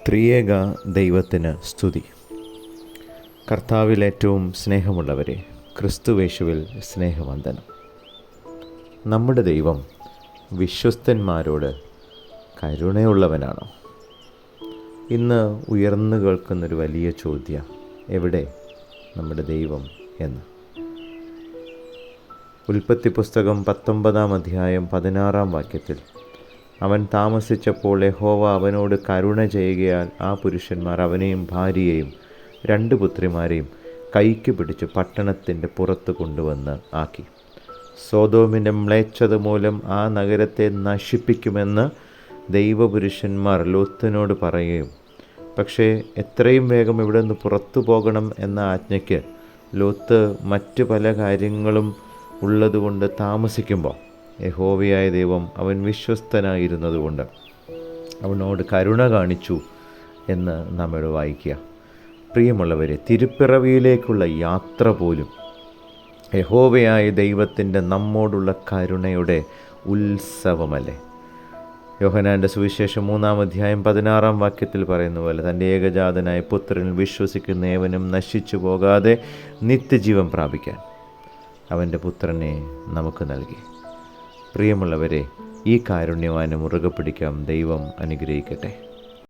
ത്രിയേക ദൈവത്തിന് സ്തുതി. കർത്താവിൽ ഏറ്റവും സ്നേഹമുള്ളവരെ, ക്രിസ്തുവേശുവിൽ സ്നേഹവന്ദനം. നമ്മുടെ ദൈവം വിശ്വസ്തന്മാരോട് കരുണയുള്ളവനാണോ? ഇന്ന് ഉയർന്നു കേൾക്കുന്നൊരു വലിയ ചോദ്യം, എവിടെ നമ്മുടെ ദൈവം എന്ന്. ഉൽപ്പത്തി പുസ്തകം 19 അധ്യായം 16 വാക്യത്തിൽ, അവൻ താമസിച്ചപ്പോൾ യഹോവ അവനോട് കരുണ ചെയ്യുകയാൽ ആ പുരുഷന്മാർ അവനെയും ഭാര്യയെയും 2 പുത്രിമാരെയും കൈക്ക് പിടിച്ച് പട്ടണത്തിൻ്റെ പുറത്ത് കൊണ്ടുവന്ന് ആക്കി. സോദോമിൻ്റെ മ്ലേച്ഛത മൂലം ആ നഗരത്തെ നശിപ്പിക്കുമെന്ന് ദൈവപുരുഷന്മാർ ലോത്തിനോട് പറയുകയും, പക്ഷേ എത്രയും വേഗം ഇവിടെ നിന്ന് പുറത്തു പോകണം എന്ന ആജ്ഞയ്ക്ക് ലോത്ത് മറ്റു പല കാര്യങ്ങളും ഉള്ളതുകൊണ്ട് താമസിക്കുമ്പോൾ യഹോവയായ ദൈവം അവൻ വിശ്വസ്തനായിരുന്നതുകൊണ്ട് അവനോട് കരുണ കാണിച്ചു എന്ന് നമ്മൾ വായിക്കുക. പ്രിയമുള്ളവരെ, തിരുപ്പിറവിയിലേക്കുള്ള യാത്ര പോലും യഹോവയായ ദൈവത്തിൻ്റെ നമ്മോടുള്ള കരുണയുടെ ഉത്സവമല്ലേ? യോഹന്നാൻ്റെ സുവിശേഷം 3 അധ്യായം 16 വാക്യത്തിൽ പറയുന്ന പോലെ, തൻ്റെ ഏകജാതനായ പുത്രനിൽ വിശ്വസിക്കുന്ന ഏവനും നശിച്ചു പോകാതെ നിത്യജീവൻ പ്രാപിക്കാൻ അവൻ്റെ പുത്രനെ നമുക്ക് നൽകി. പ്രിയമുള്ളവരെ, ഈ കാരുണ്യവാനെ മുറുകെ പിടിക്കാം. ദൈവം അനുഗ്രഹിക്കട്ടെ.